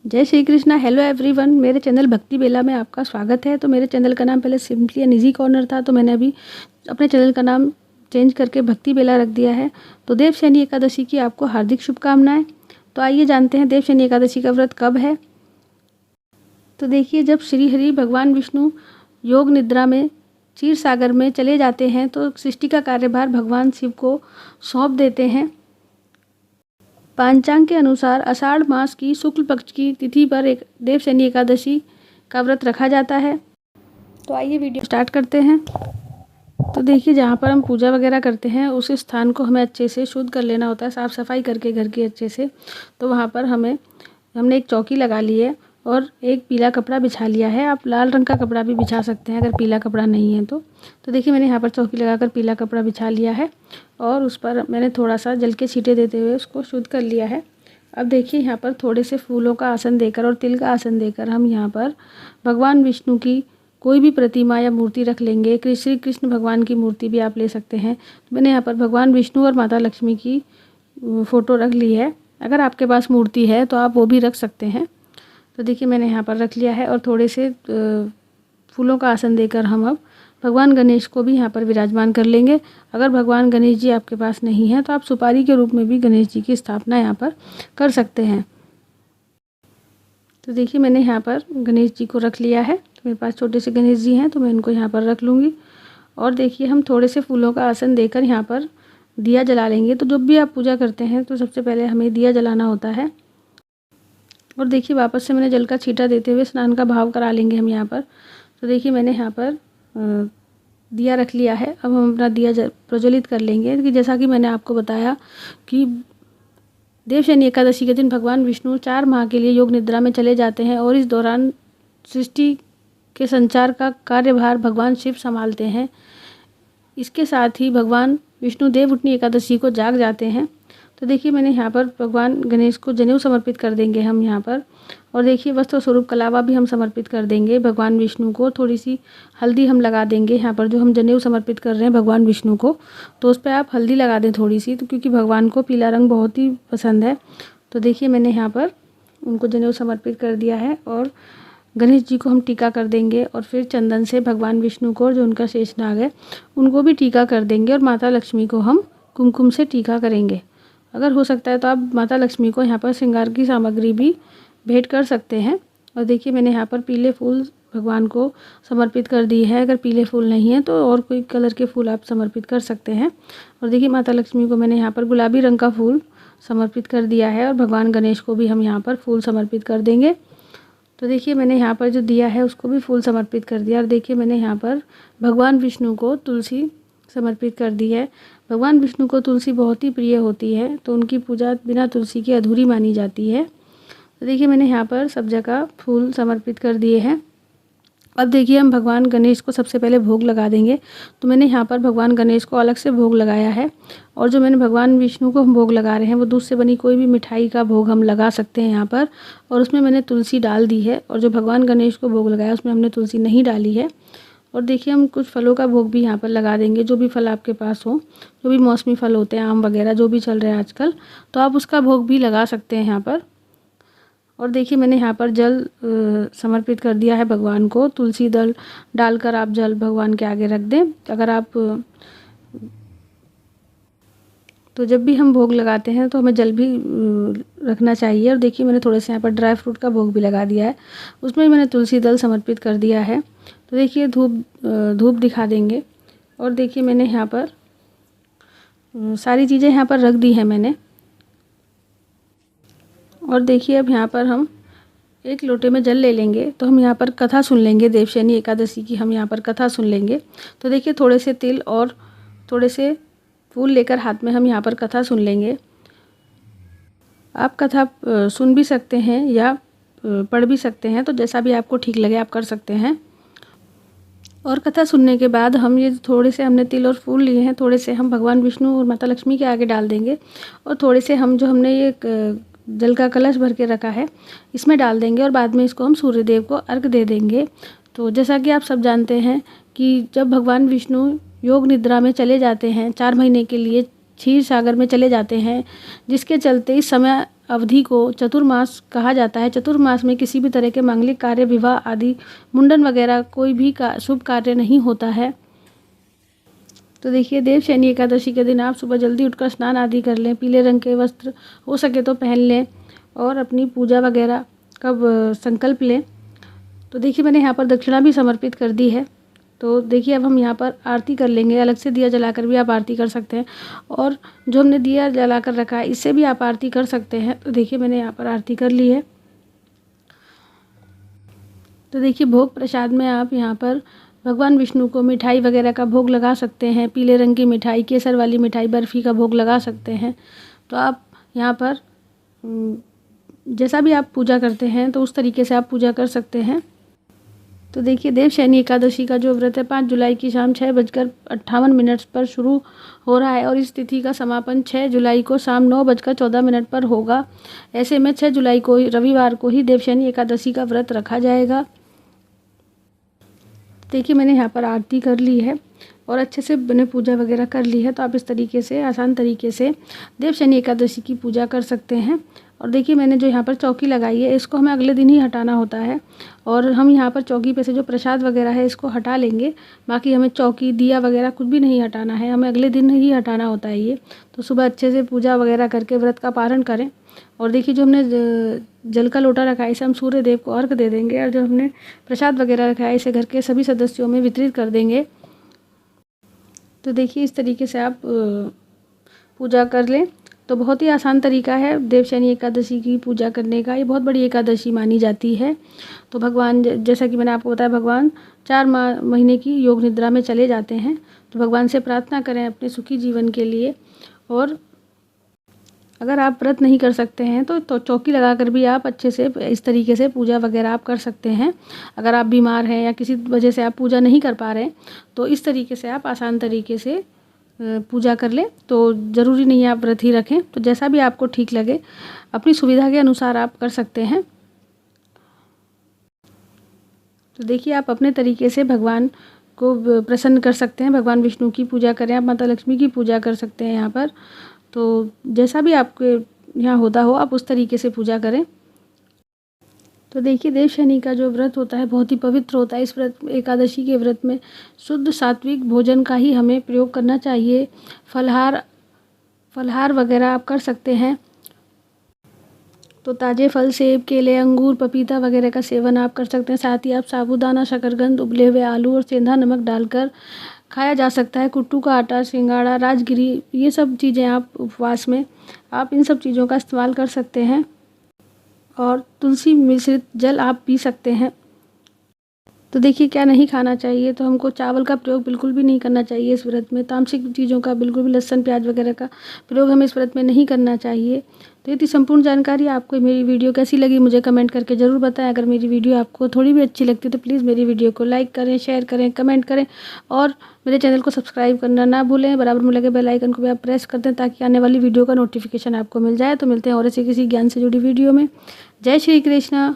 जय Shri Krishna. Hello everyone, मेरे channel भक्ति बेला में आपका स्वागत है। तो मेरे चैनल का नाम पहले सिंपली एंड इजी कॉर्नर था, तो मैंने अभी अपने चैनल का नाम चेंज करके भक्ति बेला रख दिया है। तो देवशयनी एकादशी की आपको हार्दिक शुभकामनाएं। तो आइए जानते हैं देवशयनी एकादशी का व्रत कब है। तो देखिए, जब श्री हरि भगवान विष्णु योग निद्रा में क्षीर सागर में चले जाते हैं तो सृष्टि का कार्यभार भगवान शिव को सौंप देते हैं। पांचांग के अनुसार आषाढ़ मास की शुक्ल पक्ष की तिथि पर एक देवशयनी एकादशी का व्रत रखा जाता है। तो आइए वीडियो स्टार्ट करते हैं। तो देखिए, जहाँ पर हम पूजा वगैरह करते हैं उस स्थान को हमें अच्छे से शुद्ध कर लेना होता है, साफ़ सफाई करके घर की अच्छे से। तो वहाँ पर हमने एक चौकी लगा ली है और एक पीला कपड़ा बिछा लिया है। आप लाल रंग का कपड़ा भी बिछा सकते हैं अगर पीला कपड़ा नहीं है तो देखिए, मैंने यहाँ पर चौकी लगाकर पीला कपड़ा बिछा लिया है और उस पर मैंने थोड़ा सा जल के छींटे देते हुए उसको शुद्ध कर लिया है। अब देखिए, यहाँ पर थोड़े से फूलों का आसन देकर और तिल का आसन देकर हम यहाँ पर भगवान विष्णु की कोई भी प्रतिमा या मूर्ति रख लेंगे। श्री कृष्ण भगवान की मूर्ति भी आप ले सकते हैं। तो मैंने यहाँ पर भगवान विष्णु और माता लक्ष्मी की फ़ोटो रख ली है। अगर आपके पास मूर्ति है तो आप वो भी रख सकते हैं। तो देखिए, मैंने यहाँ पर रख लिया है और थोड़े से फूलों का आसन देकर हम अब भगवान गणेश को भी यहाँ पर विराजमान कर लेंगे। अगर भगवान गणेश जी आपके पास नहीं है तो आप सुपारी के रूप में भी गणेश जी की स्थापना यहाँ पर कर सकते हैं। तो देखिए, मैंने यहाँ पर गणेश जी को रख लिया है। तो मेरे पास छोटे से गणेश जी हैं तो मैं इनको यहाँ पर रख लूँगी। और देखिए, हम थोड़े से फूलों का आसन देकर यहाँ पर दिया जला लेंगे। तो जब भी आप पूजा करते हैं तो सबसे पहले हमें दिया जलाना होता है। और देखिए, वापस से मैंने जल का छींटा देते हुए स्नान का भाव करा लेंगे हम यहाँ पर। तो देखिए, मैंने यहाँ पर दिया रख लिया है। अब हम अपना दिया प्रज्वलित कर लेंगे। कि जैसा कि मैंने आपको बताया कि देवशयनी एकादशी के दिन भगवान विष्णु 4 माह के लिए योग निद्रा में चले जाते हैं और इस दौरान सृष्टि के संचार का कार्यभार भगवान शिव संभालते हैं। इसके साथ ही भगवान विष्णु देवउठनी एकादशी को जाग जाते हैं। तो देखिए, मैंने यहाँ पर भगवान गणेश को जनेऊ समर्पित कर देंगे हम यहाँ पर। और देखिए, वस्त्र स्वरूप कलावा भी हम समर्पित कर देंगे भगवान विष्णु को। थोड़ी सी हल्दी हम लगा देंगे यहाँ पर, जो हम जनेऊ समर्पित कर रहे हैं भगवान विष्णु को, तो उस पर आप हल्दी लगा दें थोड़ी सी, तो क्योंकि भगवान को पीला रंग बहुत ही पसंद है। तो देखिए, मैंने यहाँ पर उनको जनेऊ समर्पित कर दिया है। और गणेश जी को हम टीका कर देंगे और फिर चंदन से भगवान विष्णु को, जो उनका शेषनाग है, उनको भी टीका कर देंगे। और माता लक्ष्मी को हम कुमकुम से टीका करेंगे। अगर हो सकता है तो आप माता लक्ष्मी को यहाँ पर श्रृंगार की सामग्री भी भेंट कर सकते हैं। और देखिए, मैंने यहाँ पर पीले फूल भगवान को समर्पित कर दी है। अगर पीले फूल नहीं है तो और कोई कलर के फूल आप समर्पित कर सकते हैं। और देखिए, माता लक्ष्मी को मैंने यहाँ पर गुलाबी रंग का फूल समर्पित कर दिया है और भगवान गणेश को भी हम यहाँ पर फूल समर्पित कर देंगे। तो देखिए, मैंने यहाँ पर जो दिया है उसको भी फूल समर्पित कर दिया। और देखिए, मैंने यहाँ पर भगवान विष्णु को तुलसी समर्पित कर दी है। भगवान विष्णु को तुलसी बहुत ही प्रिय होती है, तो उनकी पूजा बिना तुलसी के अधूरी मानी जाती है। तो देखिए, मैंने यहाँ पर सब जगह फूल समर्पित कर दिए हैं। अब देखिए, हम भगवान गणेश को सबसे पहले भोग लगा देंगे। तो मैंने यहाँ पर भगवान गणेश को अलग से भोग लगाया है। और जो मैंने भगवान विष्णु को हम भोग लगा रहे हैं वो दूध से बनी कोई भी मिठाई का भोग हम लगा सकते हैं यहाँ पर। और उसमें मैंने तुलसी डाल दी है। और जो भगवान गणेश को भोग लगाया उसमें हमने तुलसी नहीं डाली है। और देखिए, हम कुछ फलों का भोग भी यहाँ पर लगा देंगे। जो भी फल आपके पास हो, जो भी मौसमी फल होते हैं, आम वगैरह जो भी चल रहे हैं आजकल, तो आप उसका भोग भी लगा सकते हैं यहाँ पर। और देखिए, मैंने यहाँ पर जल समर्पित कर दिया है भगवान को। तुलसी दल डालकर आप जल भगवान के आगे रख दें। अगर आप तो जब भी हम भोग लगाते हैं तो हमें जल भी रखना चाहिए। और देखिए, मैंने थोड़े से यहाँ पर ड्राई फ्रूट का भोग भी लगा दिया है। उसमें मैंने तुलसी दल समर्पित कर दिया है। तो देखिए, धूप दिखा देंगे। और देखिए, मैंने यहाँ पर सारी चीज़ें यहाँ पर रख दी है मैंने। और देखिए, अब यहाँ पर हम एक लोटे में जल ले लेंगे। तो हम यहाँ पर कथा सुन लेंगे देवशयनी एकादशी की, हम यहाँ पर कथा सुन लेंगे। तो देखिए, थोड़े से तिल और थोड़े से फूल लेकर हाथ में हम यहाँ पर कथा सुन लेंगे। आप कथा सुन भी सकते हैं या पढ़ भी सकते हैं, तो जैसा भी आपको ठीक लगे आप कर सकते हैं। और कथा सुनने के बाद हम ये थोड़े से हमने तिल और फूल लिए हैं, थोड़े से हम भगवान विष्णु और माता लक्ष्मी के आगे डाल देंगे। और थोड़े से हम जो हमने ये जल का कलश भर के रखा है इसमें डाल देंगे। और बाद में इसको हम सूर्यदेव को अर्घ दे देंगे। तो जैसा कि आप सब जानते हैं कि जब भगवान विष्णु योग निद्रा में चले जाते हैं 4 महीने के लिए, क्षीर सागर में चले जाते हैं, जिसके चलते इस समय अवधि को चतुर्मास कहा जाता है। चतुर्मास में किसी भी तरह के मांगलिक कार्य, विवाह आदि, मुंडन वगैरह कोई भी शुभ कार्य नहीं होता है। तो देखिए, देवशयनी एकादशी के दिन आप सुबह जल्दी उठकर स्नान आदि कर लें, पीले रंग के वस्त्र हो सके तो पहन लें और अपनी पूजा वगैरह का संकल्प लें। तो देखिए, मैंने यहाँ पर दक्षिणा भी समर्पित कर दी है। तो देखिए, अब हम यहाँ पर आरती कर लेंगे। अलग से दिया जलाकर भी आप आरती कर सकते हैं और जो हमने दिया जलाकर रखा है इससे भी आप आरती कर सकते हैं। तो देखिए, मैंने यहाँ पर आरती कर ली है। तो देखिए, भोग प्रसाद में आप यहाँ पर भगवान विष्णु को मिठाई वगैरह का भोग लगा सकते हैं। पीले रंग की मिठाई, केसर वाली मिठाई, बर्फ़ी का भोग लगा सकते हैं। तो आप यहाँ पर जैसा भी आप पूजा करते हैं तो उस तरीके से आप पूजा कर सकते हैं। तो देखिए, देवशयनी एकादशी का जो व्रत है 5 जुलाई की शाम 6:58 पर शुरू हो रहा है और इस तिथि का समापन 6 जुलाई को शाम 9:14 पर होगा। ऐसे में 6 जुलाई को रविवार को ही देवशयनी एकादशी का व्रत रखा जाएगा। देखिए, मैंने यहाँ पर आरती कर ली है और अच्छे से मैंने पूजा वगैरह कर ली है। तो आप इस तरीके से आसान तरीके से देवशयनी एकादशी की पूजा कर सकते हैं। और देखिए, मैंने जो यहाँ पर चौकी लगाई है इसको हमें अगले दिन ही हटाना होता है और हम यहाँ पर चौकी पे से जो प्रसाद वगैरह है इसको हटा लेंगे। बाकी हमें चौकी, दिया वगैरह कुछ भी नहीं हटाना है, हमें अगले दिन ही हटाना होता है ये। तो सुबह अच्छे से पूजा वगैरह करके व्रत का पारण करें। और देखिए, जो हमने जल का लोटा रखा है इसे हम सूर्य देव को अर्घ दे देंगे और जो हमने प्रसाद वगैरह रखा है इसे घर के सभी सदस्यों में वितरित कर देंगे। तो देखिए, इस तरीके से आप पूजा कर लें। तो बहुत ही आसान तरीका है देवशयनी एकादशी की पूजा करने का। ये बहुत बड़ी एकादशी मानी जाती है। तो भगवान, जैसा कि मैंने आपको बताया, भगवान 4 महीने की योग निद्रा में चले जाते हैं। तो भगवान से प्रार्थना करें अपने सुखी जीवन के लिए। और अगर आप व्रत नहीं कर सकते हैं तो चौकी लगाकर भी आप अच्छे से इस तरीके से पूजा वगैरह आप कर सकते हैं। अगर आप बीमार हैं या किसी वजह से आप पूजा नहीं कर पा रहे हैं तो इस तरीके से आप आसान तरीके से पूजा कर लें। तो ज़रूरी नहीं है आप व्रत ही रखें। तो जैसा भी आपको ठीक लगे अपनी सुविधा के अनुसार आप कर सकते हैं। तो देखिए, आप अपने तरीके से भगवान को प्रसन्न कर सकते हैं। भगवान विष्णु की पूजा करें, आप माता लक्ष्मी की पूजा कर सकते हैं यहाँ पर। तो जैसा भी आपके यहाँ होता हो आप उस तरीके से पूजा करें। तो देखिए, देवशयनी का जो व्रत होता है बहुत ही पवित्र होता है। इस व्रत, एकादशी के व्रत में शुद्ध सात्विक भोजन का ही हमें प्रयोग करना चाहिए। फलहार वगैरह आप कर सकते हैं। तो ताज़े फल, सेब, केले, अंगूर, पपीता वगैरह का सेवन आप कर सकते हैं। साथ ही आप साबूदाना, शकरकंद, उबले हुए आलू और सेंधा नमक डालकर खाया जा सकता है। कुट्टू का आटा, सिंगाड़ा, राजगिरी, ये सब चीज़ें आप उपवास में आप इन सब चीज़ों का इस्तेमाल कर सकते हैं। और तुलसी मिश्रित जल आप पी सकते हैं। तो देखिए, क्या नहीं खाना चाहिए, तो हमको चावल का प्रयोग बिल्कुल भी नहीं करना चाहिए इस व्रत में। तामसिक चीज़ों का बिल्कुल भी, लहसुन, प्याज वगैरह का प्रयोग हमें इस व्रत में नहीं करना चाहिए। तो ये थी संपूर्ण जानकारी। आपको मेरी वीडियो कैसी लगी मुझे कमेंट करके ज़रूर बताएं। अगर मेरी वीडियो आपको थोड़ी भी अच्छी लगती है तो प्लीज़ मेरी वीडियो को लाइक करें, शेयर करें, कमेंट करें और मेरे चैनल को सब्सक्राइब करना ना भूलें। बराबर में लगे बेल आइकन को भी आप प्रेस कर दें ताकि आने वाली वीडियो का नोटिफिकेशन आपको मिल जाए। तो मिलते हैं और ऐसे किसी ज्ञान से जुड़ी वीडियो में। जय श्री कृष्णा।